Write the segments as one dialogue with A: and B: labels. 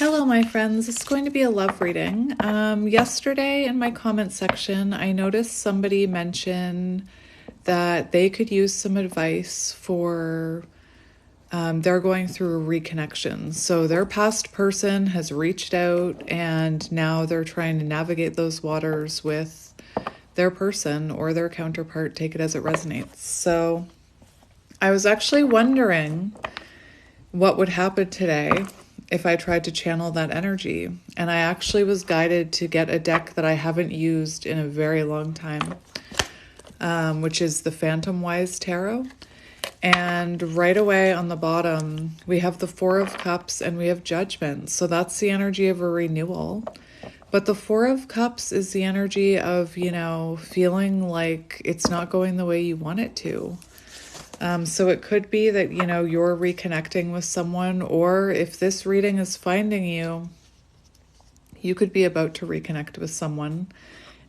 A: Hello, my friends. This is going to be a love reading. Yesterday in my comment section, I noticed somebody mention that they could use some advice for they're going through a reconnection. So their past person has reached out and now they're trying to navigate those waters with their person or their counterpart. Take it as it resonates. So I was actually wondering what would happen today if I tried to channel that energy. And I actually was guided to get a deck that I haven't used in a very long time, which is the Phantom Wise Tarot. And right away on the bottom, we have the Four of Cups and we have Judgment. So that's the energy of a renewal. But the Four of Cups is the energy of, feeling like it's not going the way you want it to. So it could be that, you're reconnecting with someone, or if this reading is finding you, you could be about to reconnect with someone.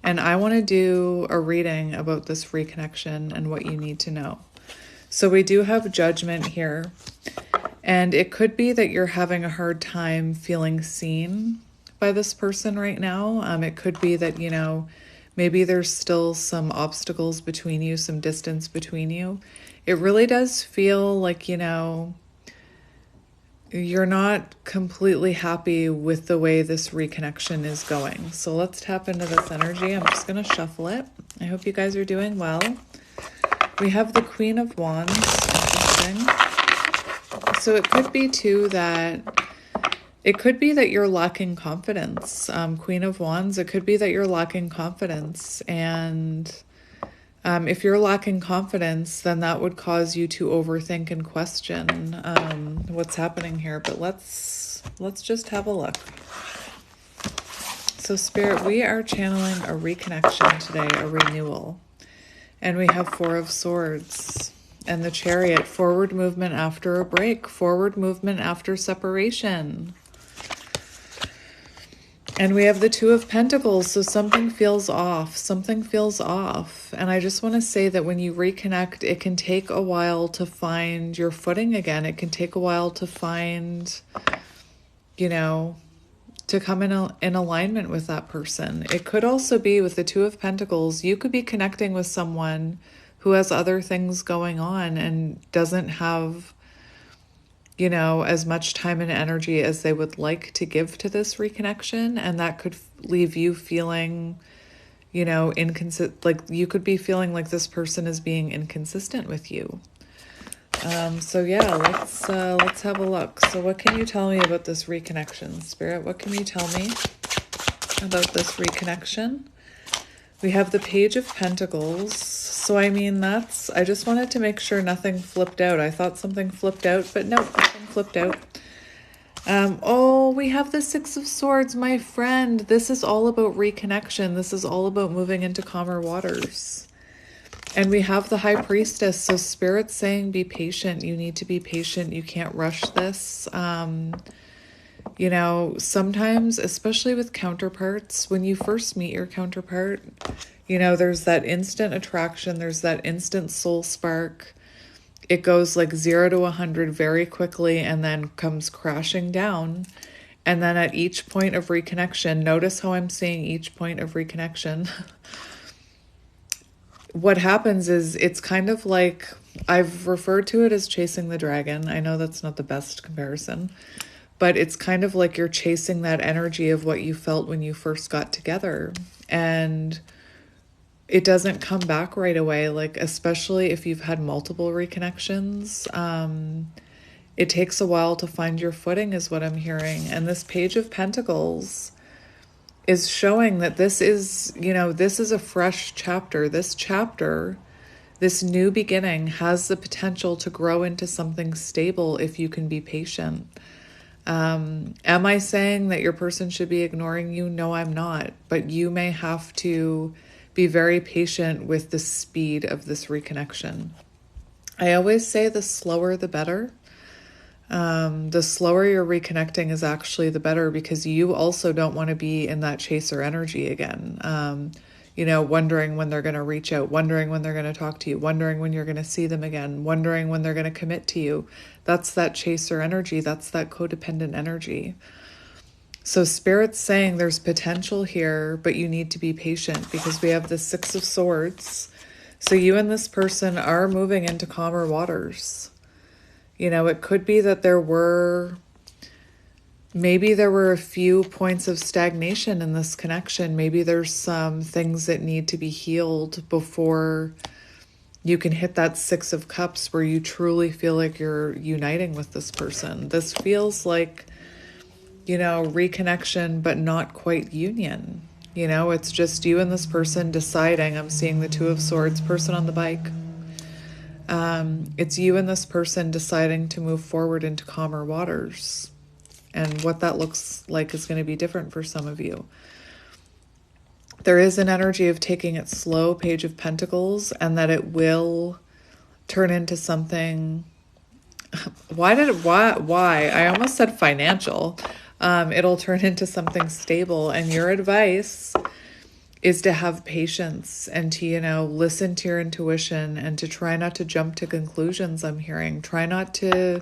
A: And I want to do a reading about this reconnection and what you need to know. So we do have Judgment here, and it could be that you're having a hard time feeling seen by this person right now. It could be that, maybe there's still some obstacles between you, some distance between you. It really does feel like, you're not completely happy with the way this reconnection is going. So let's tap into this energy. I'm just going to shuffle it. I hope you guys are doing well. We have the Queen of Wands. Interesting. So it could be too that you're lacking confidence. Queen of Wands, it could be that you're lacking confidence. And if you're lacking confidence, then that would cause you to overthink and question what's happening here. But let's just have a look. So Spirit, we are channeling a reconnection today, a renewal. And we have Four of Swords and the Chariot, forward movement after a break, forward movement after separation. And we have the Two of Pentacles, so something feels off. Something feels off. And I just want to say that when you reconnect, it can take a while to find your footing again. It can take a while to find, to come in alignment with that person. It could also be with the Two of Pentacles, you could be connecting with someone who has other things going on and doesn't have as much time and energy as they would like to give to this reconnection. And that could leave you feeling, inconsistent, like you could be feeling like this person is being inconsistent with you. So yeah, let's have a look. So what can you tell me about this reconnection, Spirit? What can you tell me about this reconnection? We have the Page of Pentacles. So, I just wanted to make sure nothing flipped out. I thought something flipped out, but no, nothing flipped out. We have the Six of Swords, my friend. This is all about reconnection. This is all about moving into calmer waters. And we have the High Priestess. So Spirit's saying, be patient. You need to be patient. You can't rush this. Sometimes, especially with counterparts, when you first meet your counterpart, there's that instant attraction, there's that instant soul spark. It goes like 0 to 100 very quickly and then comes crashing down. And then at each point of reconnection, notice how I'm saying each point of reconnection. What happens is it's kind of like, I've referred to it as chasing the dragon. I know that's not the best comparison, but it's kind of like you're chasing that energy of what you felt when you first got together. And it doesn't come back right away, like especially if you've had multiple reconnections. It takes a while to find your footing is what I'm hearing. And this Page of Pentacles is showing that this is a fresh chapter. This chapter, this new beginning has the potential to grow into something stable if you can be patient. Am I saying that your person should be ignoring you? No, I'm not. But you may have to be very patient with the speed of this reconnection. I always say the slower, the better. The slower you're reconnecting is actually the better, because you also don't want to be in that chaser energy again. Wondering when they're going to reach out, wondering when they're going to talk to you, wondering when you're going to see them again, wondering when they're going to commit to you. That's that chaser energy. That's that codependent energy. So Spirit's saying there's potential here, but you need to be patient because we have the Six of Swords. So you and this person are moving into calmer waters. You know, it could be that maybe there were a few points of stagnation in this connection. Maybe there's some things that need to be healed before you can hit that Six of Cups where you truly feel like you're uniting with this person. This feels like, you know, reconnection, but not quite union. You know, it's just you and this person deciding. I'm seeing the Two of Swords, person on the bike. It's you and this person deciding to move forward into calmer waters. And what that looks like is going to be different for some of you. There is an energy of taking it slow, Page of Pentacles, and that it will turn into something. Why? I almost said financial. It'll turn into something stable. And your advice is to have patience and to, you know, listen to your intuition and to try not to jump to conclusions. I'm hearing. Try not to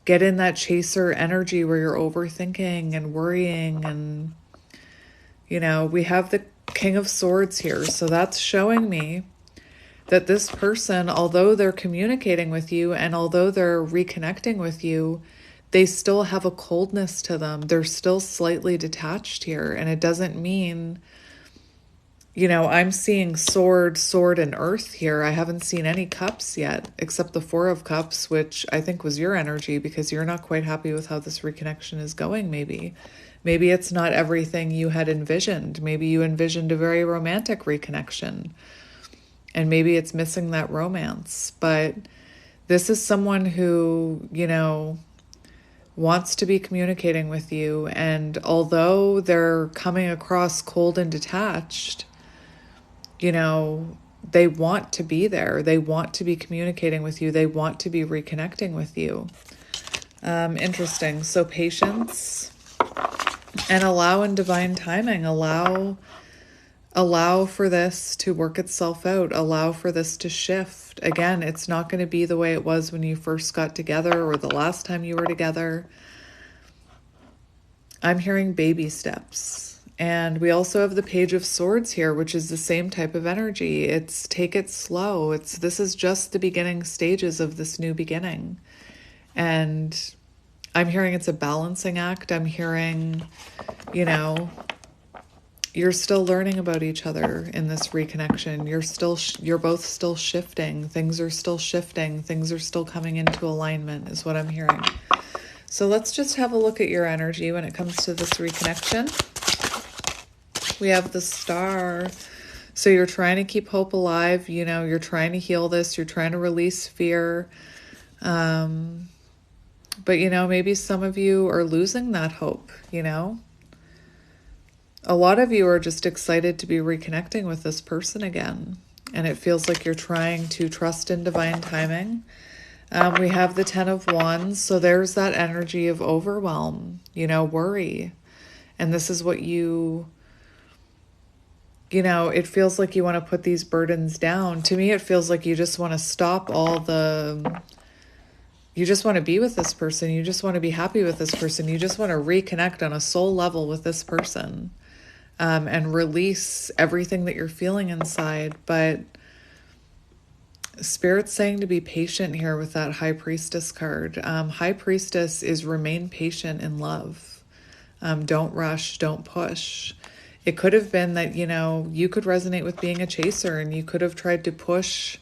A: get in that chaser energy where you're overthinking and worrying. And, you know, we have the King of Swords here. So that's showing me that this person, although they're communicating with you and although they're reconnecting with you, they still have a coldness to them. They're still slightly detached here. And it doesn't mean, you know, I'm seeing sword, and earth here. I haven't seen any cups yet, except the Four of Cups, which I think was your energy because you're not quite happy with how this reconnection is going, maybe. Maybe it's not everything you had envisioned. Maybe you envisioned a very romantic reconnection. And maybe it's missing that romance. But this is someone who, you know, wants to be communicating with you. And although they're coming across cold and detached, you know, they want to be there. They want to be communicating with you. They want to be reconnecting with you. Interesting. So patience and allow in divine timing. Allow for this to work itself out. Allow for this to shift. Again, it's not going to be the way it was when you first got together or the last time you were together. I'm hearing baby steps. And we also have the Page of Swords here, which is the same type of energy. It's take it slow. This is just the beginning stages of this new beginning. And I'm hearing it's a balancing act. I'm hearing, you know, you're still learning about each other in this reconnection. You're both still shifting. Things are still shifting. Things are still coming into alignment is what I'm hearing. So let's just have a look at your energy when it comes to this reconnection. We have the Star. So you're trying to keep hope alive. You know, you're trying to heal this. You're trying to release fear. But, you know, maybe some of you are losing that hope, you know. A lot of you are just excited to be reconnecting with this person again. And it feels like you're trying to trust in divine timing. We have the Ten of Wands. So there's that energy of overwhelm, you know, worry. And this is what you know, it feels like you want to put these burdens down. To me, it feels like you just want to stop you just want to be with this person. You just want to be happy with this person. You just want to reconnect on a soul level with this person. And release everything that you're feeling inside. But Spirit's saying to be patient here with that High Priestess card. High Priestess is remain patient in love. Don't rush, don't push. It could have been that, you know, you could resonate with being a chaser and you could have tried to push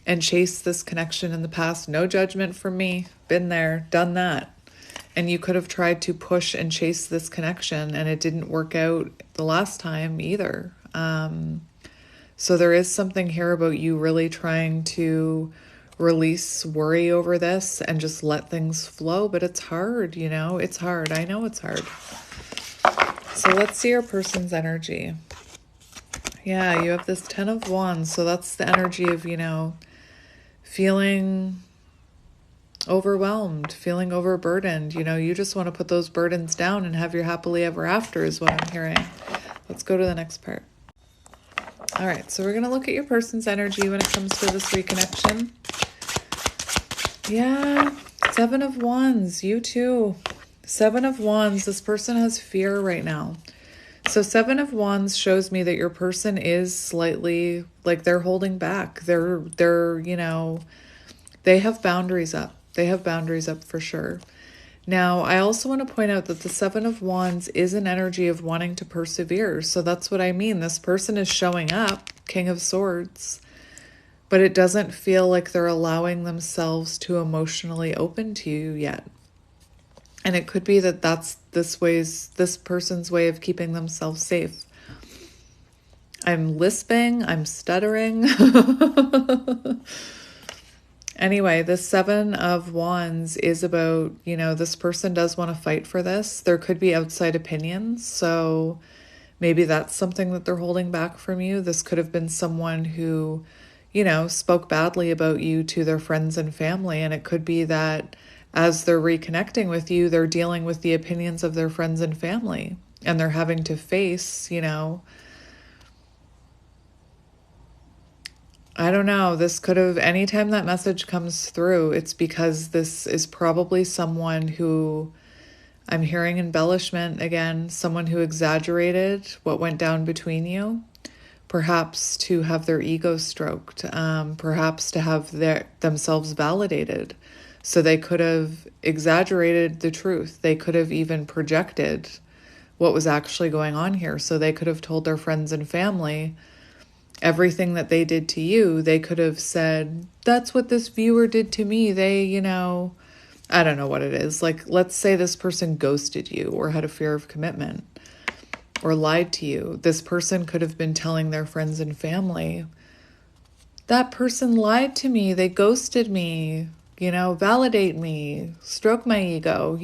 A: and chase this connection in the past. No judgment from me. Been there, done that. And you could have tried to push and chase this connection and it didn't work out the last time either. So there is something here about you really trying to release worry over this and just let things flow. But it's hard, you know, it's hard. I know it's hard. So let's see your person's energy. Yeah, you have this Ten of Wands. So that's the energy of, you know, feeling overwhelmed, feeling overburdened. You know, you just want to put those burdens down and have your happily ever after is what I'm hearing. Let's go to the next part. All right, so we're going to look at your person's energy when it comes to this reconnection. Yeah, Seven of Wands, you too. Seven of Wands, this person has fear right now. So Seven of Wands shows me that your person is slightly like they're holding back. They're, they have boundaries up. They have boundaries up for sure. Now, I also want to point out that the Seven of Wands is an energy of wanting to persevere. So that's what I mean. This person is showing up, King of Swords, but it doesn't feel like they're allowing themselves to emotionally open to you yet. And it could be that that's this person's way of keeping themselves safe. I'm lisping, I'm stuttering. Anyway, the Seven of Wands is about, this person does want to fight for this. There could be outside opinions. So maybe that's something that they're holding back from you. This could have been someone who, spoke badly about you to their friends and family. And it could be that as they're reconnecting with you, they're dealing with the opinions of their friends and family. And they're having to face, I don't know. This could have, anytime that message comes through, it's because this is probably someone who, I'm hearing embellishment again, someone who exaggerated what went down between you, perhaps to have their ego stroked, perhaps to have themselves validated. So they could have exaggerated the truth. They could have even projected what was actually going on here. So they could have told their friends and family everything that they did to you. They could have said, that's what this viewer did to me. They, I don't know what it is. Like, let's say this person ghosted you or had a fear of commitment or lied to you. This person could have been telling their friends and family, that person lied to me. They ghosted me, validate me, stroke my ego,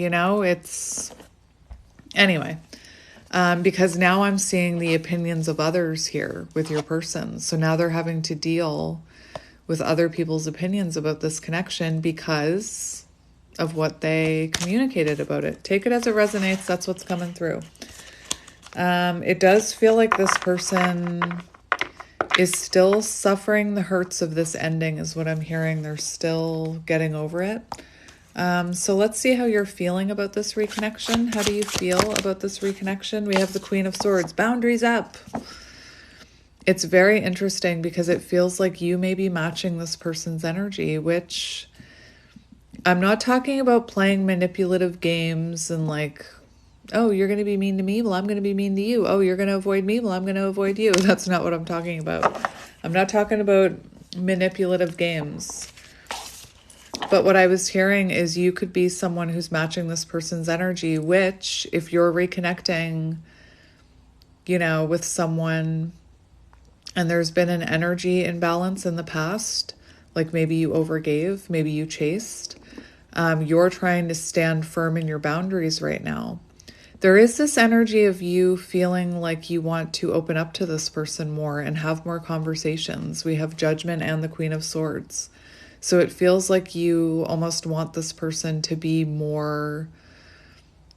A: anyway. Because now I'm seeing the opinions of others here with your person. So now they're having to deal with other people's opinions about this connection because of what they communicated about it. Take it as it resonates. That's what's coming through. It does feel like this person is still suffering the hurts of this ending is what I'm hearing. They're still getting over it. So let's see how you're feeling about this reconnection. How do you feel about this reconnection? We have the Queen of Swords, boundaries up. It's very interesting because it feels like you may be matching this person's energy, which I'm not talking about playing manipulative games and like, oh, you're going to be mean to me. Well, I'm going to be mean to you. Oh, you're going to avoid me. Well, I'm going to avoid you. That's not what I'm talking about. I'm not talking about manipulative games. But what I was hearing is you could be someone who's matching this person's energy, which if you're reconnecting, with someone and there's been an energy imbalance in the past, like maybe you overgave, maybe you chased, you're trying to stand firm in your boundaries right now. There is this energy of you feeling like you want to open up to this person more and have more conversations. We have Judgment and the Queen of Swords. So it feels like you almost want this person to be more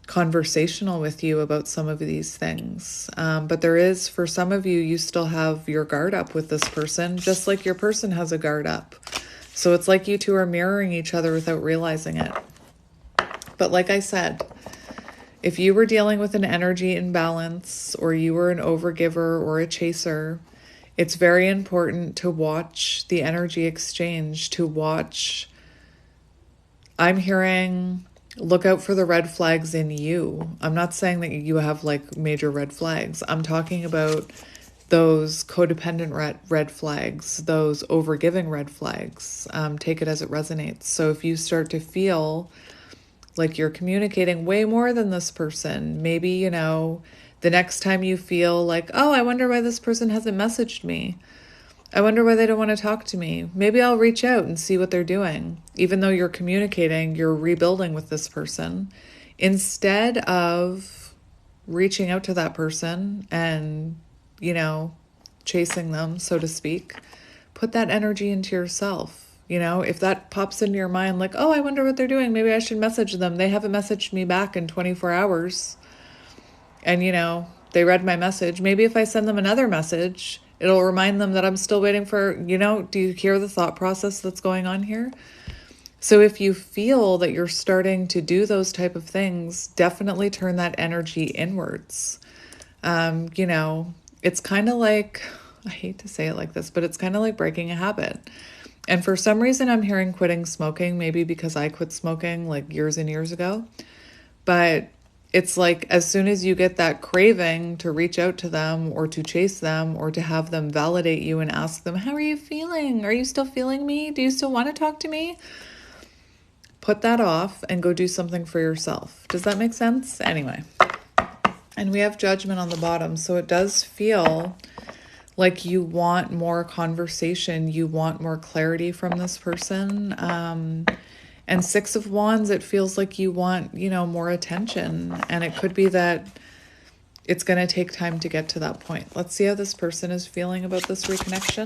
A: conversational with you about some of these things. But there is, for some of you, you still have your guard up with this person, just like your person has a guard up. So it's like you two are mirroring each other without realizing it. But like I said, if you were dealing with an energy imbalance or you were an overgiver or a chaser, it's very important to watch the energy exchange, to watch. I'm hearing, look out for the red flags in you. I'm not saying that you have like major red flags. I'm talking about those codependent red flags, those overgiving red flags. Take it as it resonates. So if you start to feel like you're communicating way more than this person, maybe, the next time you feel like, oh, I wonder why this person hasn't messaged me. I wonder why they don't want to talk to me. Maybe I'll reach out and see what they're doing. Even though you're communicating, you're rebuilding with this person. Instead of reaching out to that person and, chasing them, so to speak, put that energy into yourself. If that pops into your mind like, oh, I wonder what they're doing. Maybe I should message them. They haven't messaged me back in 24 hours. And, they read my message. Maybe if I send them another message, it'll remind them that I'm still waiting for, do you hear the thought process that's going on here? So if you feel that you're starting to do those type of things, definitely turn that energy inwards. You know, it's kind of like, I hate to say it like this, but it's kind of like breaking a habit. And for some reason, I'm hearing quitting smoking, maybe because I quit smoking like years and years ago. But it's like as soon as you get that craving to reach out to them or to chase them or to have them validate you and ask them, how are you feeling? Are you still feeling me? Do you still want to talk to me? Put that off and go do something for yourself. Does that make sense? Anyway. And we have judgment on the bottom. So it does feel like you want more conversation. You want more clarity from this person. And Six of Wands, it feels like you want, you know, more attention. And it could be that it's going to take time to get to that point. Let's see how this person is feeling about this reconnection.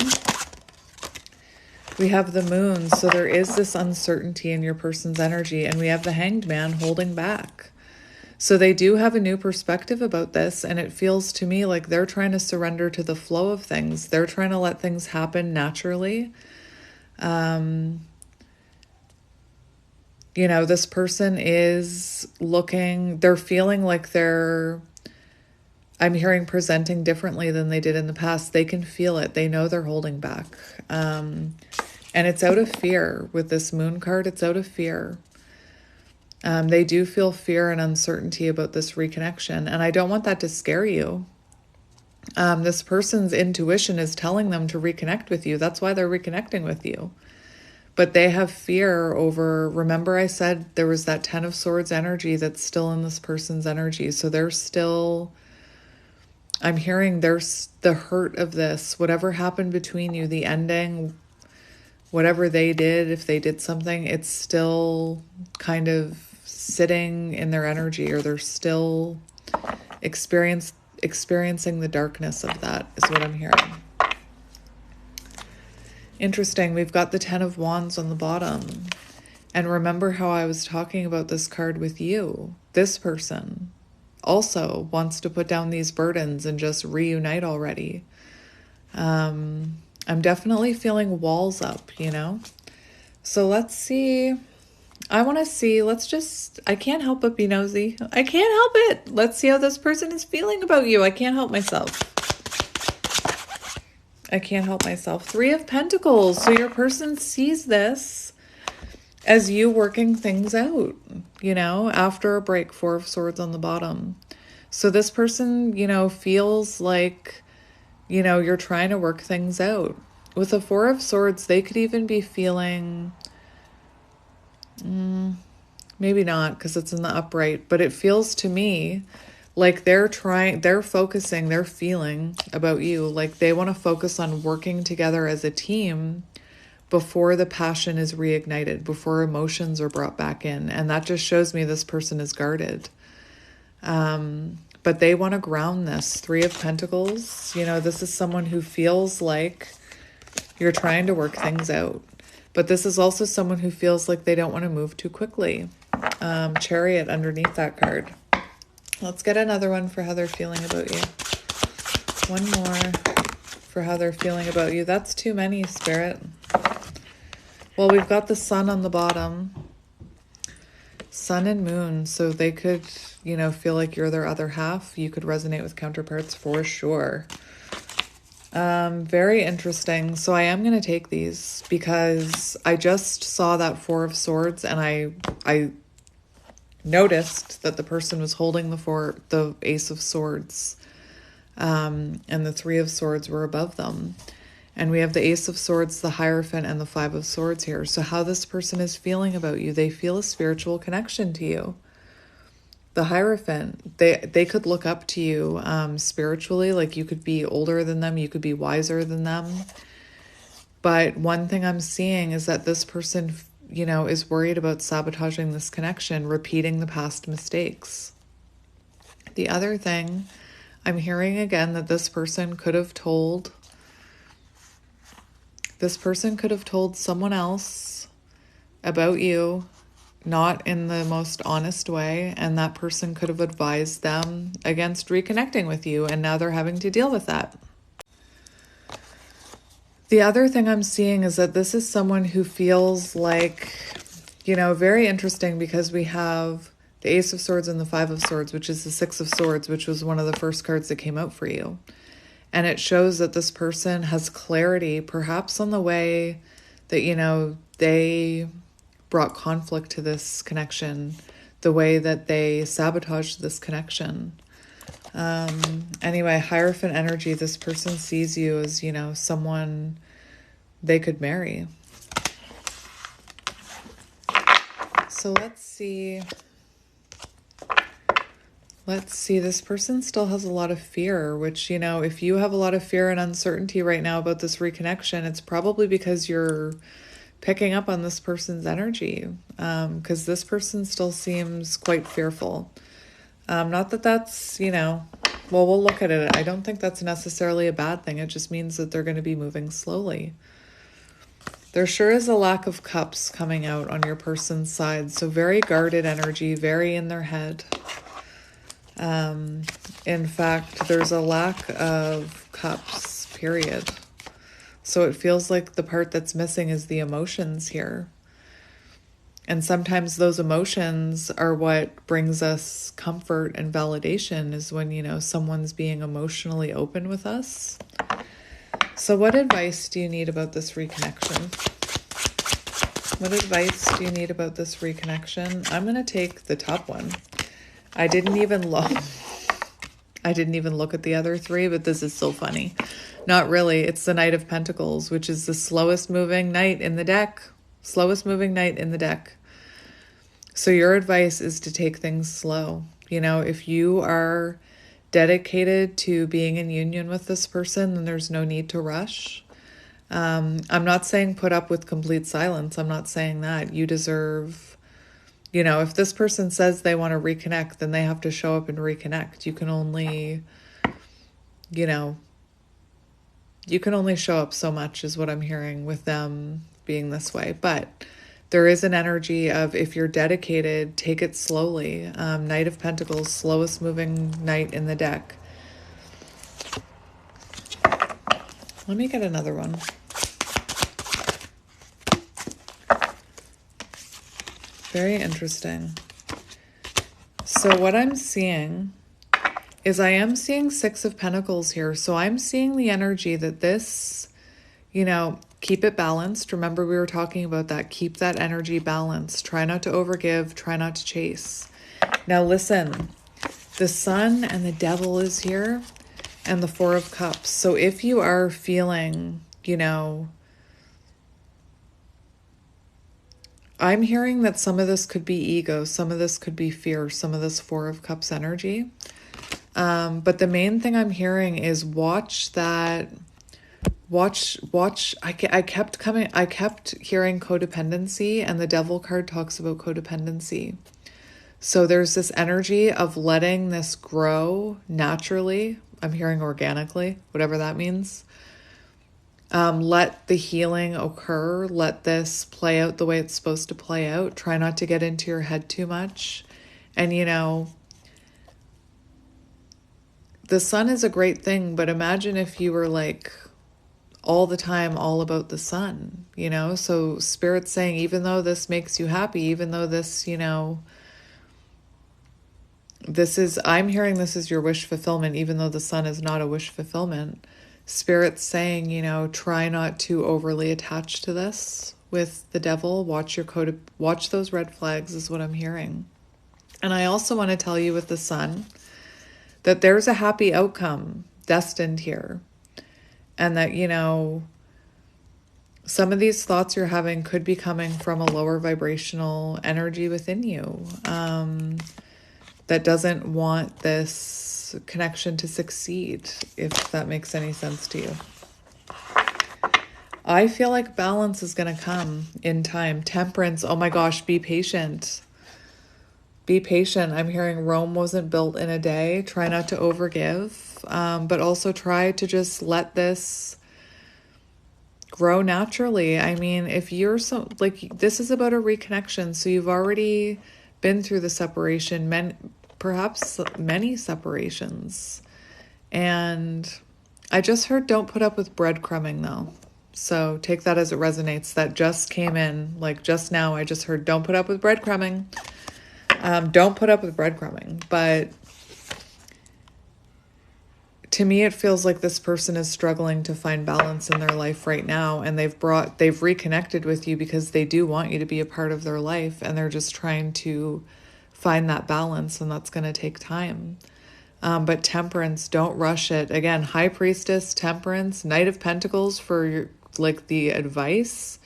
A: We have the Moon. So there is this uncertainty in your person's energy. And we have the Hanged Man holding back. So they do have a new perspective about this. And it feels to me like they're trying to surrender to the flow of things. They're trying to let things happen naturally. You know, this person is they're feeling like I'm hearing presenting differently than they did in the past. They can feel it. They know they're holding back. And it's out of fear with this Moon card. It's out of fear. They do feel fear and uncertainty about this reconnection. And I don't want that to scare you. This person's intuition is telling them to reconnect with you. That's why they're reconnecting with you. But they have fear over, remember I said there was that 10 of Swords energy that's still in this person's energy. So they're still, I'm hearing there's the hurt of this, whatever happened between you, the ending, whatever they did, if they did something, it's still kind of sitting in their energy, or they're still experiencing the darkness of that is what I'm hearing. Interesting. We've got the 10 of Wands on the bottom. And remember how I was talking about this card with you. This person also wants to put down these burdens and just reunite already. I'm definitely feeling walls up, you know? So let's see. I want to see, I can't help but be nosy. I can't help it. Let's see how this person is feeling about you. I can't help myself. Three of Pentacles. So your person sees this as you working things out, you know, after a break. Four of Swords on the bottom. So this person, you know, feels like, you know, you're trying to work things out. With the Four of Swords, they could even be feeling, maybe not because it's in the upright, but it feels to me like they're focusing, they're feeling about you. Like they want to focus on working together as a team before the passion is reignited, before emotions are brought back in. And that just shows me this person is guarded. But they want to ground this. Three of Pentacles, you know, this is someone who feels like you're trying to work things out. But this is also someone who feels like they don't want to move too quickly. Chariot underneath that card. Let's get another one for how they're feeling about you. One more for how they're feeling about you. That's too many, Spirit. Well, we've got the Sun on the bottom. Sun and Moon. So they could, you know, feel like you're their other half. You could resonate with counterparts for sure. Very interesting. So I am going to take these because I just saw that Four of Swords and I noticed that the person was holding the Ace of Swords, and the Three of Swords were above them. And we have the Ace of Swords, the Hierophant, and the Five of Swords here. So how this person is feeling about you, they feel a spiritual connection to you. The Hierophant, they could look up to you spiritually, like you could be older than them, you could be wiser than them. But one thing I'm seeing is that this person, you know, is worried about sabotaging this connection, repeating the past mistakes. The other thing, I'm hearing again that this person could have told someone else about you, not in the most honest way, and that person could have advised them against reconnecting with you, and now they're having to deal with that. The other thing I'm seeing is that this is someone who feels like very interesting because we have the Ace of Swords and the Five of Swords, which is the Six of Swords, which was one of the first cards that came out for you. And it shows that this person has clarity, perhaps on the way that, they brought conflict to this connection, the way that they sabotaged this connection. Anyway, Hierophant energy, this person sees you as, someone they could marry. So let's see. This person still has a lot of fear, which, if you have a lot of fear and uncertainty right now about this reconnection, it's probably because you're picking up on this person's energy, because this person still seems quite fearful. Not that that's, we'll look at it. I don't think that's necessarily a bad thing. It just means that they're going to be moving slowly. There sure is a lack of cups coming out on your person's side. So very guarded energy, very in their head. In fact, there's a lack of cups, period. So it feels like the part that's missing is the emotions here. And sometimes those emotions are what brings us comfort and validation, is when, someone's being emotionally open with us. So what advice do you need about this reconnection? What advice do you need about this reconnection? I'm going to take the top one. I didn't even look at the other three, but this is so funny. Not really. It's the Knight of Pentacles, which is the slowest moving knight in the deck. Slowest moving knight in the deck. So your advice is to take things slow. If you are dedicated to being in union with this person, then there's no need to rush. I'm not saying put up with complete silence. I'm not saying that. You deserve, if this person says they want to reconnect, then they have to show up and reconnect. You can only show up so much, is what I'm hearing with them being this way. But there is an energy of, if you're dedicated, take it slowly. Knight of Pentacles, slowest moving knight in the deck. Let me get another one. Very interesting. So what I'm seeing is I am seeing Six of Pentacles here. So I'm seeing the energy that this, keep it balanced. Remember, we were talking about that. Keep that energy balanced. Try not to overgive. Try not to chase. Now listen, the Sun and the Devil is here, and the Four of Cups. So if you are feeling, I'm hearing that some of this could be ego, some of this could be fear, some of this Four of Cups energy. But the main thing I'm hearing is watch. I kept hearing codependency, and the Devil card talks about codependency. So there's this energy of letting this grow naturally. I'm hearing organically, whatever that means. Let the healing occur. Let this play out the way it's supposed to play out. Try not to get into your head too much. And, the Sun is a great thing, but imagine if you were like all the time all about the Sun, So Spirit's saying, even though this makes you happy, even though this, I'm hearing this is your wish fulfillment, even though the Sun is not a wish fulfillment. Spirit's saying, try not to overly attach to this with the Devil. Watch those red flags, is what I'm hearing. And I also want to tell you with the Sun that there's a happy outcome destined here. And that, some of these thoughts you're having could be coming from a lower vibrational energy within you, that doesn't want this connection to succeed, if that makes any sense to you. I feel like balance is going to come in time. Temperance, oh my gosh, be patient. Be patient. I'm hearing Rome wasn't built in a day. Try not to overgive, but also try to just let this grow naturally. I mean, if you're this is about a reconnection, so you've already been through the separation, perhaps many separations. And I just heard don't put up with breadcrumbing though. So take that as it resonates. That just came in, like just now. I just heard, don't put up with breadcrumbing. Don't put up with breadcrumbing. But to me, it feels like this person is struggling to find balance in their life right now. And they've reconnected with you because they do want you to be a part of their life. And they're just trying to find that balance. And that's going to take time. But temperance, don't rush it. Again, High Priestess, temperance, Knight of Pentacles for your, like the advice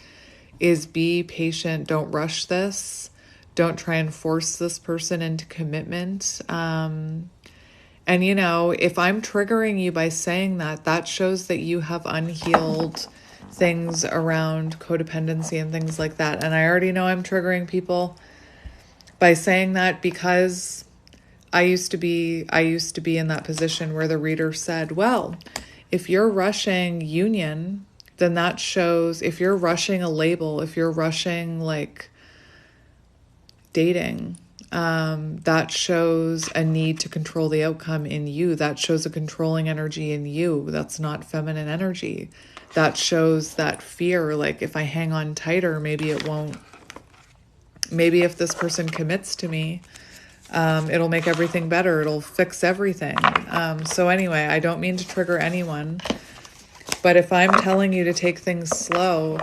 A: is be patient. Don't rush this. Don't try and force this person into commitment. And you know, if I'm triggering you by saying that, that shows that you have unhealed things around codependency and things like that. And I already know I'm triggering people by saying that because I used to be in that position where the reader said, well, if you're rushing union, then that shows, if you're rushing a label, if you're rushing like dating, that shows a need to control the outcome in you. That shows a controlling energy in you. That's not feminine energy. That shows that fear, like if I hang on tighter, maybe it won't, maybe if this person commits to me, it'll make everything better. It'll fix everything. So anyway, I don't mean to trigger anyone, but if I'm telling you to take things slow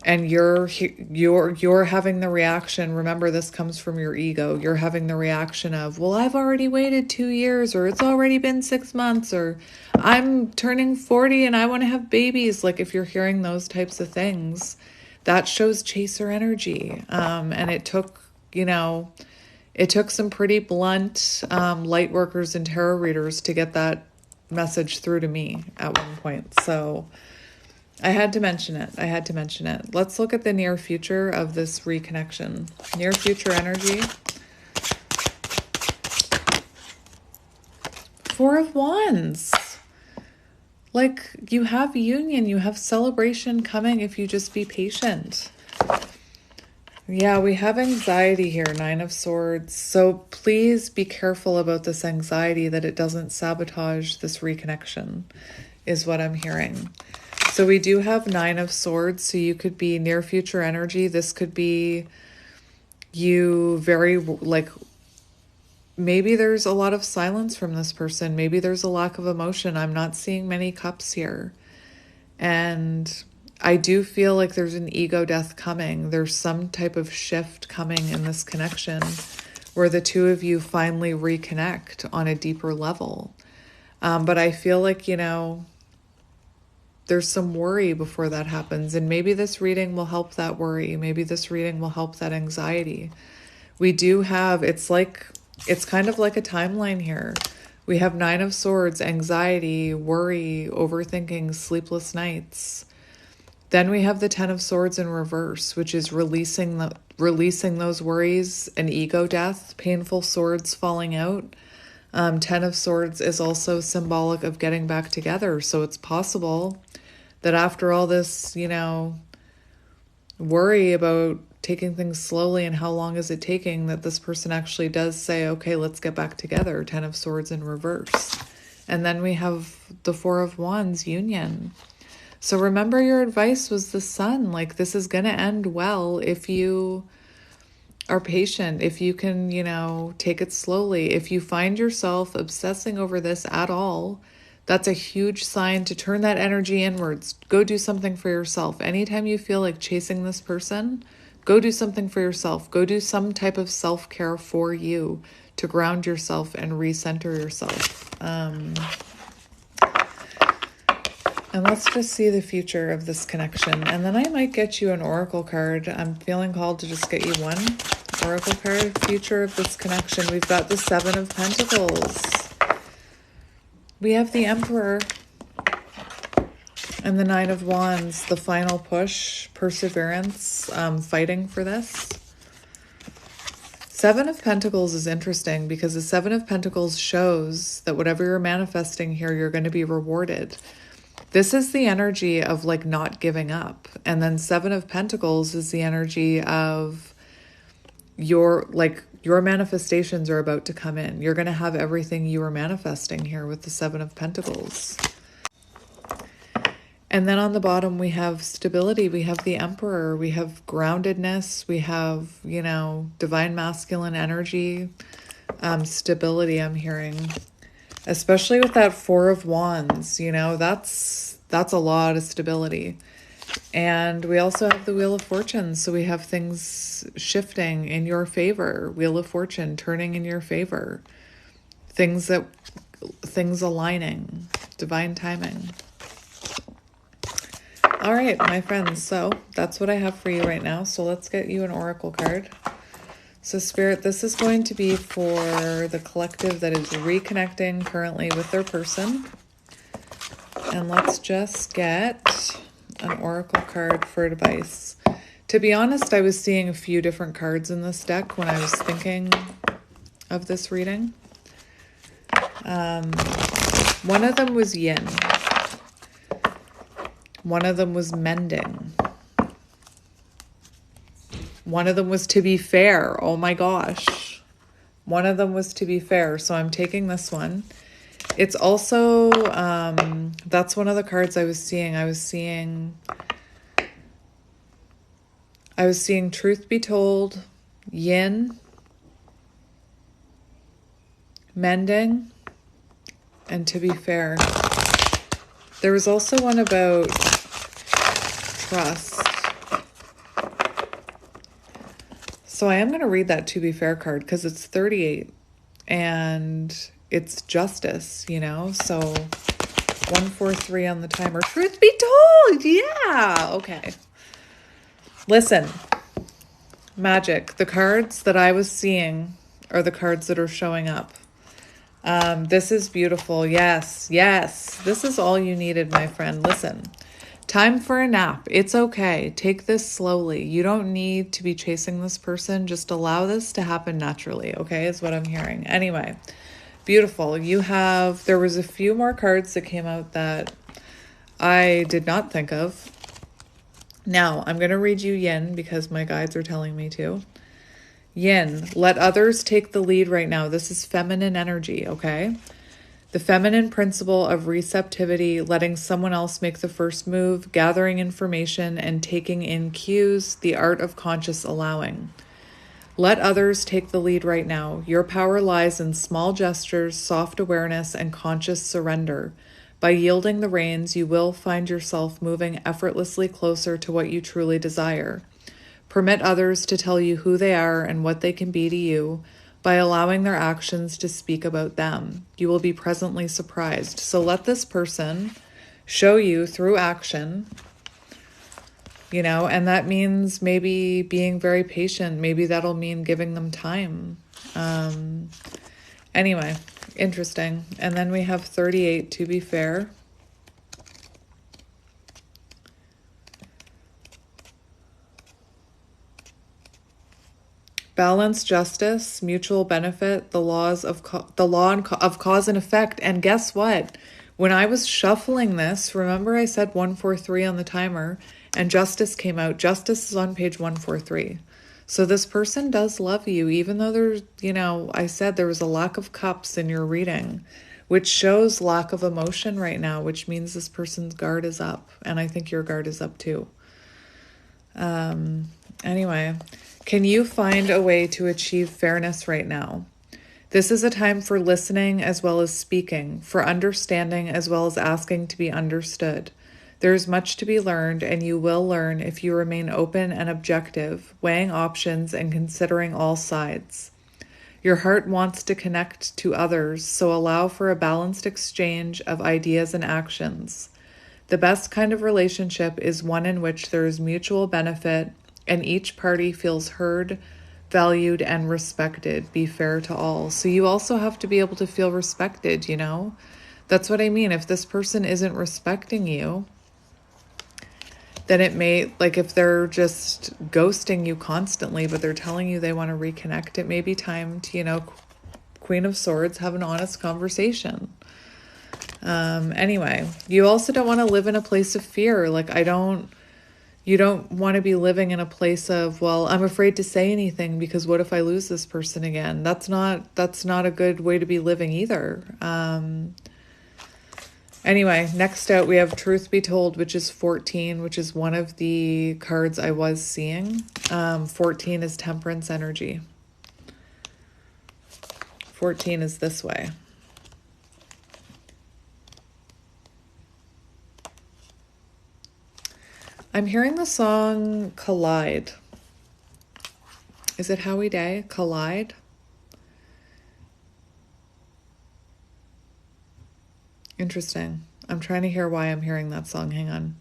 A: and you're having the reaction, remember this comes from your ego. You're having the reaction of, well, I've already waited 2 years, or it's already been 6 months, or I'm turning 40 and I want to have babies. Like if you're hearing those types of things, that shows chaser energy. And it took, you know, it took some pretty blunt light workers and tarot readers to get that message through to me at one point. So I had to mention it. Let's look at the near future of this reconnection. Near future energy. Four of Wands. Like you have union, you have celebration coming if you just be patient. Yeah, we have anxiety here, Nine of Swords. So please be careful about this anxiety that it doesn't sabotage this reconnection, is what I'm hearing. So we do have Nine of Swords, so you could be near future energy. This could be you very, like, maybe there's a lot of silence from this person. Maybe there's a lack of emotion. I'm not seeing many cups here. And I do feel like there's an ego death coming. There's some type of shift coming in this connection where the two of you finally reconnect on a deeper level. But I feel like, you know, there's some worry before that happens. And maybe this reading will help that worry. Maybe this reading will help that anxiety. We do have, it's kind of like a timeline here. We have Nine of Swords, anxiety, worry, overthinking, sleepless nights. Then we have the Ten of Swords in reverse, which is releasing those worries, an ego death, painful swords falling out. Ten of Swords is also symbolic of getting back together. So it's possible that after all this, you know, worry about taking things slowly and how long is it taking, that this person actually does say, okay, let's get back together. Ten of Swords in reverse. And then we have the Four of Wands, union. So remember, your advice was the Sun. Like, this is going to end well if you are patient, if you can, you know, take it slowly. If you find yourself obsessing over this at all, that's a huge sign to turn that energy inwards. Go do something for yourself. Anytime you feel like chasing this person, go do something for yourself. Go do some type of self-care for you to ground yourself and recenter yourself. And let's just see the future of this connection. And then I might get you an oracle card. I'm feeling called to just get you one oracle card. Future of this connection. We've got the Seven of Pentacles. We have the Emperor. And the Nine of Wands. The final push. Perseverance. Fighting for this. Seven of Pentacles is interesting because the Seven of Pentacles shows that whatever you're manifesting here, you're going to be rewarded. This is the energy of like not giving up. And then Seven of Pentacles is the energy of your manifestations are about to come in. You're going to have everything you are manifesting here with the Seven of Pentacles. And then on the bottom, we have stability. We have the Emperor. We have groundedness. We have, you know, divine masculine energy, stability, I'm hearing. Especially with that Four of Wands, you know, that's a lot of stability. And we also have the Wheel of Fortune. So we have things shifting in your favor. Wheel of Fortune turning in your favor. Things aligning. Divine timing. All right, my friends, so that's what I have for you right now. So let's get you an oracle card. So Spirit, this is going to be for the collective that is reconnecting currently with their person. And let's just get an oracle card for advice. To be honest, I was seeing a few different cards in this deck when I was thinking of this reading. One of them was yin. One of them was mending. One of them was to be fair. Oh my gosh. One of them was to be fair. So I'm taking this one. It's also, that's one of the cards I was seeing. I was seeing truth be told, yin, mending, and to be fair. There was also one about trust. So I am going to read that to be fair card because it's 38 and it's justice, you know? So 143 on the timer. Truth be told. Yeah. Okay. Listen, magic. The cards that I was seeing are the cards that are showing up. This is beautiful. Yes, yes. This is all you needed, my friend. Listen, time for a nap. It's okay. Take this slowly. You don't need to be chasing this person. Just allow this to happen naturally, okay, is what I'm hearing. Anyway, beautiful. There was a few more cards that came out that I did not think of. Now, I'm going to read you yin because my guides are telling me to. Yin, let others take the lead right now. This is feminine energy, okay? The feminine principle of receptivity, letting someone else make the first move, gathering information, and taking in cues, the art of conscious allowing. Let others take the lead right now. Your power lies in small gestures, soft awareness, and conscious surrender. By yielding the reins, you will find yourself moving effortlessly closer to what you truly desire. Permit others to tell you who they are and what they can be to you by allowing their actions to speak about them. You will be pleasantly surprised. So let this person show you through action, you know, and that means maybe being very patient. Maybe that'll mean giving them time. Anyway, interesting. And then we have 38 to be fair. Balance, justice, mutual benefit, the law of cause and effect. And guess what? When I was shuffling this, remember I said 143 on the timer, and justice came out. Justice is on page 143. So this person does love you, even though there's, you know, I said there was a lack of cups in your reading, which shows lack of emotion right now, which means this person's guard is up. And I think your guard is up too. Anyway, can you find a way to achieve fairness right now? This is a time for listening as well as speaking, for understanding as well as asking to be understood. There is much to be learned, and you will learn if you remain open and objective, weighing options and considering all sides. Your heart wants to connect to others, so allow for a balanced exchange of ideas and actions. The best kind of relationship is one in which there is mutual benefit and each party feels heard, valued, and respected. Be fair to all. So you also have to be able to feel respected, you know? That's what I mean. If this person isn't respecting you, then it may, like if they're just ghosting you constantly, but they're telling you they want to reconnect, it may be time to, you know, Queen of Swords, have an honest conversation. Anyway, you also don't want to live in a place of fear. Like you don't want to be living in a place of, well, I'm afraid to say anything because what if I lose this person again? That's not a good way to be living either. Anyway, next out we have Truth Be Told, which is 14, which is one of the cards I was seeing. 14 is Temperance energy. 14 is this way. I'm hearing the song Collide. Is it Howie Day? Collide? Interesting. I'm trying to hear why I'm hearing that song. Hang on.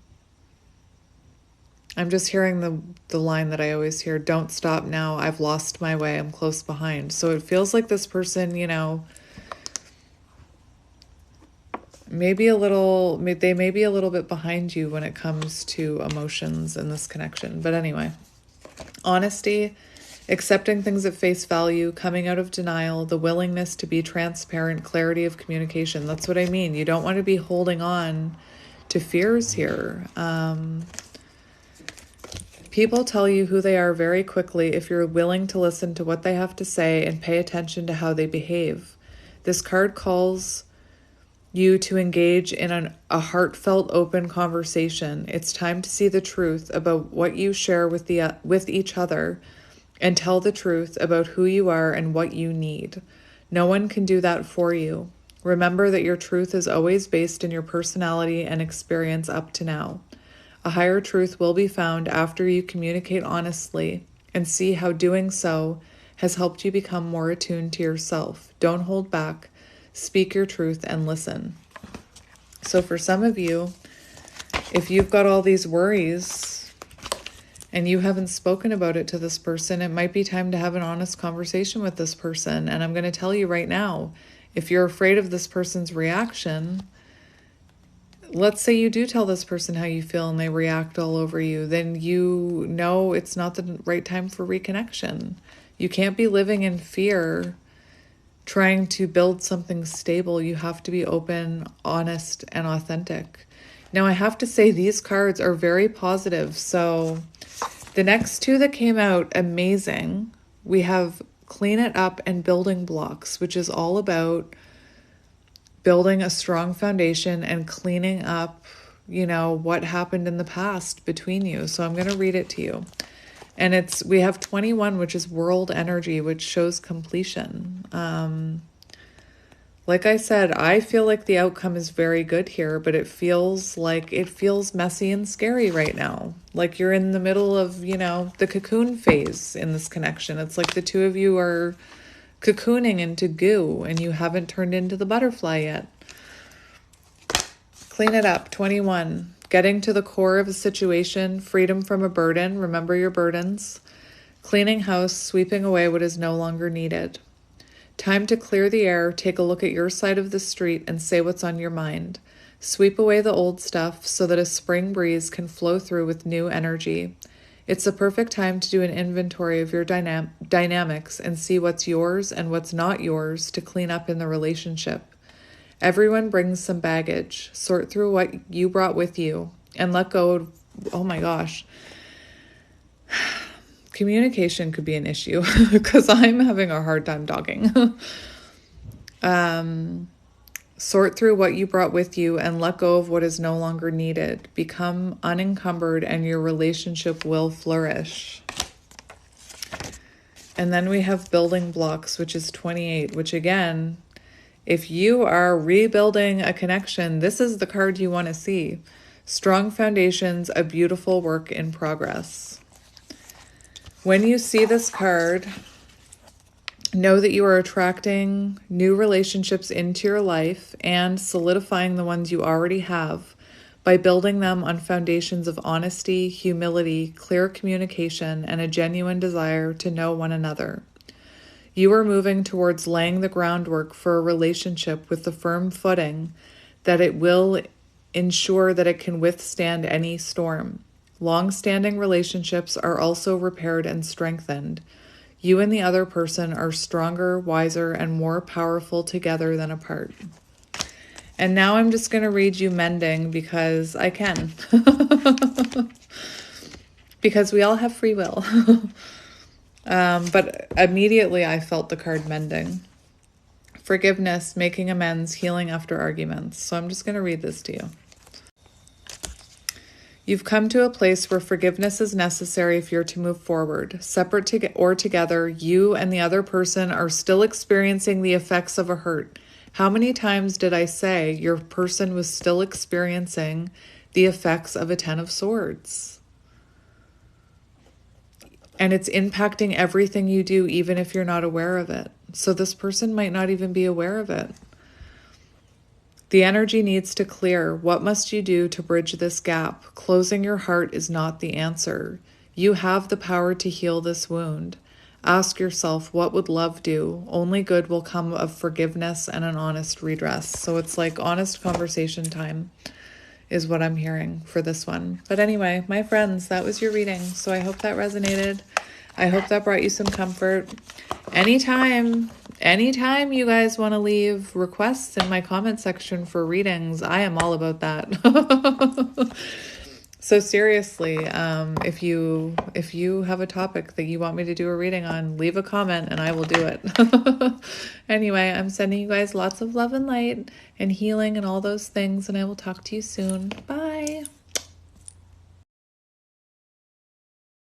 A: I'm just hearing the line that I always hear, don't stop now, I've lost my way, I'm close behind. So it feels like this person, you know, they may be a little bit behind you when it comes to emotions in this connection. But anyway, honesty, accepting things at face value, coming out of denial, the willingness to be transparent, clarity of communication. That's what I mean. You don't want to be holding on to fears here. People tell you who they are very quickly if you're willing to listen to what they have to say and pay attention to how they behave. This card calls you to engage in a heartfelt, open conversation. It's time to see the truth about what you share with each other and tell the truth about who you are and what you need. No one can do that for you. Remember that your truth is always based in your personality and experience up to now. A higher truth will be found after you communicate honestly and see how doing so has helped you become more attuned to yourself. Don't hold back. Speak your truth and listen. So for some of you, if you've got all these worries and you haven't spoken about it to this person, it might be time to have an honest conversation with this person. And I'm going to tell you right now, if you're afraid of this person's reaction, let's say you do tell this person how you feel and they react all over you, then you know it's not the right time for reconnection. You can't be living in fear trying to build something stable. You have to be open, honest, and authentic. Now, I have to say these cards are very positive. So the next two that came out, amazing. We have Clean It Up and Building Blocks, which is all about building a strong foundation and cleaning up, you know, what happened in the past between you. So I'm going to read it to you. And we have 21, which is World Energy, which shows completion. Like I said, I feel like the outcome is very good here, but it feels messy and scary right now. Like you're in the middle of, you know, the cocoon phase in this connection. It's like the two of you are cocooning into goo and you haven't turned into the butterfly yet. Clean it up. 21. Getting to the core of a situation, freedom from a burden. Remember your burdens. Cleaning house, sweeping away what is no longer needed. Time to clear the air, take a look at your side of the street and say what's on your mind. Sweep away the old stuff so that a spring breeze can flow through with new energy. It's a perfect time to do an inventory of your dynamics and see what's yours and what's not yours to clean up in the relationship. Everyone brings some baggage. Sort through what you brought with you and let go of, oh my gosh. Communication could be an issue because I'm having a hard time talking. Sort through what you brought with you and let go of what is no longer needed. Become unencumbered and your relationship will flourish. And then we have Building Blocks, which is 28, which again, if you are rebuilding a connection, this is the card you want to see. Strong foundations, a beautiful work in progress. When you see this card, know that you are attracting new relationships into your life and solidifying the ones you already have by building them on foundations of honesty, humility, clear communication, and a genuine desire to know one another. You are moving towards laying the groundwork for a relationship with the firm footing that it will ensure that it can withstand any storm. Long-standing relationships are also repaired and strengthened. You and the other person are stronger, wiser, and more powerful together than apart. And now I'm just going to read you Mending because I can. Because we all have free will. But immediately I felt the card Mending. Forgiveness, making amends, healing after arguments. So I'm just going to read this to you. You've come to a place where forgiveness is necessary if you're to move forward. Separate or together, you and the other person are still experiencing the effects of a hurt. How many times did I say your person was still experiencing the effects of a 10 of Swords? And it's impacting everything you do, even if you're not aware of it. So this person might not even be aware of it. The energy needs to clear. What must you do to bridge this gap? Closing your heart is not the answer. You have the power to heal this wound. Ask yourself, what would love do? Only good will come of forgiveness and an honest redress. So it's like honest conversation time is what I'm hearing for this one. But anyway, my friends, that was your reading. So I hope that resonated. I hope that brought you some comfort. Anytime you guys want to leave requests in my comment section for readings, I am all about that. So seriously, if you have a topic that you want me to do a reading on, leave a comment and I will do it. Anyway, I'm sending you guys lots of love and light and healing and all those things, and I will talk to you soon. Bye.